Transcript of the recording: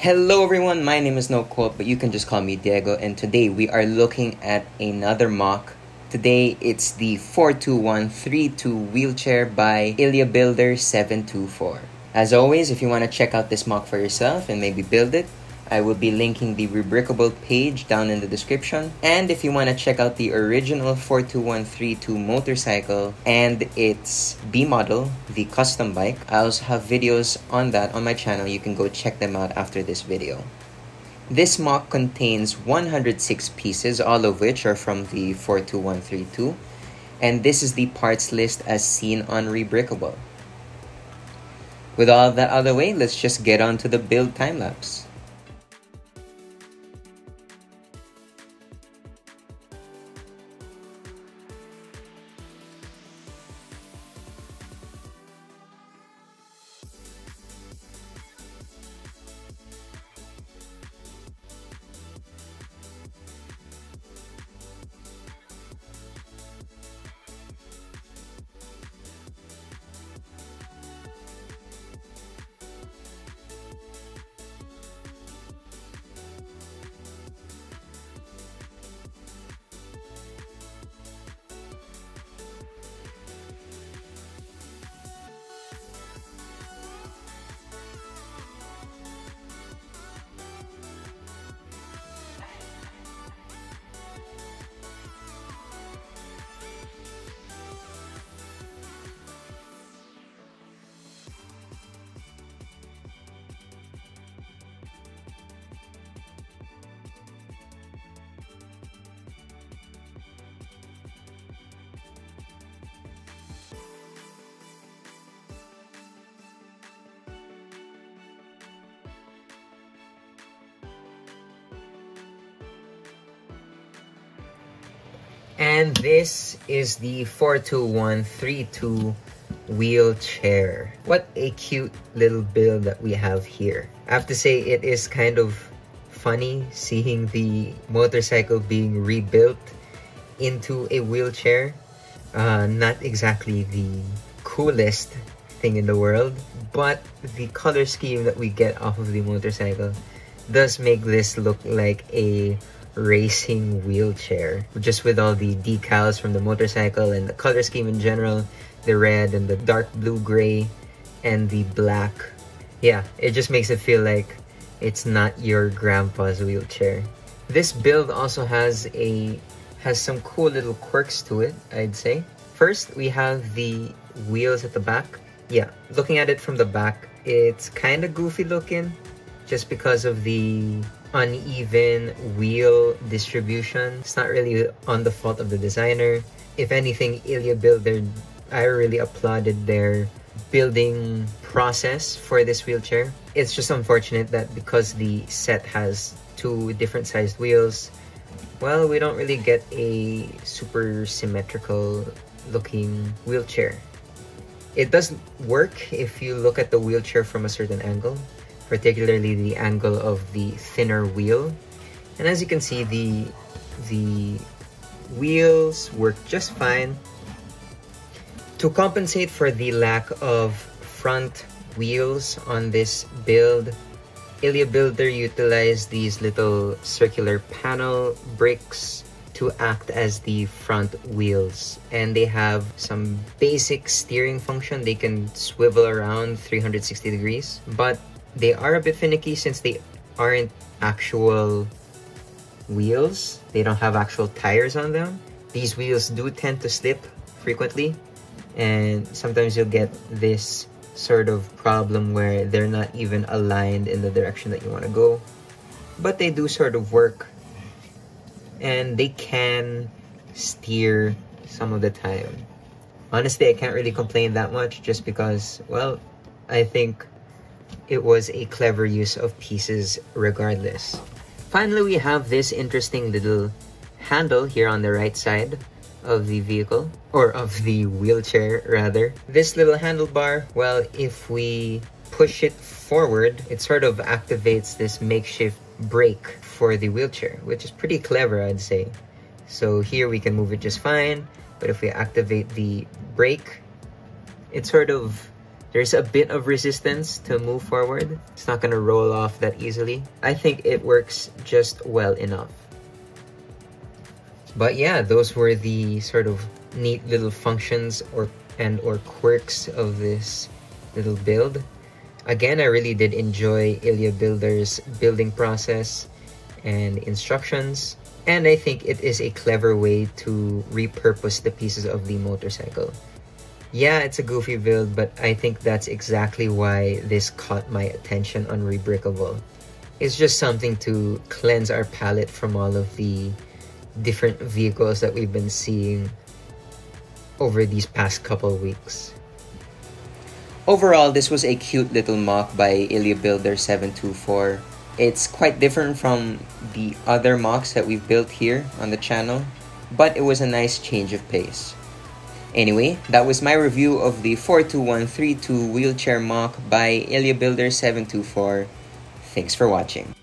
Hello everyone, my name is No Quote, but you can just call me Diego, and today we are looking at another mock. Today it's the 42132 wheelchair by ilyabuilder724. As always, if you want to check out this mock for yourself and maybe build it, I will be linking the Rebrickable page down in the description. And if you want to check out the original 42132 motorcycle and its B model, the custom bike, I also have videos on that on my channel. You can go check them out after this video. This mock contains 106 pieces, all of which are from the 42132. And this is the parts list as seen on Rebrickable. With all that out of the way, let's just get on to the build time-lapse. And this is the 42132 wheelchair. What a cute little build that we have here. I have to say it is kind of funny seeing the motorcycle being rebuilt into a wheelchair. Not exactly the coolest thing in the world, but the color scheme that we get off of the motorcycle does make this look like a racing wheelchair, just with all the decals from the motorcycle and the color scheme in general, the red and the dark blue gray and the black. Yeah, it just makes it feel like it's not your grandpa's wheelchair. This build also has some cool little quirks to it, I'd say. First, we have the wheels at the back. Yeah, looking at it from the back, it's kind of goofy looking just because of the uneven wheel distribution. It's not really on the fault of the designer. If anything, ilyabuilder, I really applauded their building process for this wheelchair. It's just unfortunate that because the set has two different sized wheels, well, we don't really get a super symmetrical looking wheelchair. It doesn't work if you look at the wheelchair from a certain angle, particularly the angle of the thinner wheel. And as you can see, the wheels work just fine. To compensate for the lack of front wheels on this build, ilyabuilder utilized these little circular panel bricks to act as the front wheels, and they have some basic steering function. They can swivel around 360 degrees, but they are a bit finicky since they aren't actual wheels. They don't have actual tires on them. These wheels do tend to slip frequently, and sometimes you'll get this sort of problem where they're not even aligned in the direction that you want to go. But they do sort of work, and they can steer some of the time. Honestly, I can't really complain that much just because, well, I think it was a clever use of pieces regardless. Finally, we have this interesting little handle here on the right side of the vehicle, or of the wheelchair rather. This little handlebar, well, if we push it forward, it sort of activates this makeshift brake for the wheelchair, which is pretty clever, I'd say. So here we can move it just fine, but if we activate the brake, it sort of There's a bit of resistance to move forward. It's not gonna roll off that easily. I think it works just well enough. But yeah, those were the sort of neat little functions or quirks of this little build. Again, I really did enjoy ilyabuilder's building process and instructions, and I think it is a clever way to repurpose the pieces of the motorcycle. Yeah, it's a goofy build, but I think that's exactly why this caught my attention on Rebrickable. It's just something to cleanse our palate from all of the different vehicles that we've been seeing over these past couple weeks. Overall, this was a cute little MOC by ilyabuilder724. It's quite different from the other MOCs that we've built here on the channel, but it was a nice change of pace. Anyway, that was my review of the 42132 wheelchair MOC by ilyabuilder724. Thanks for watching.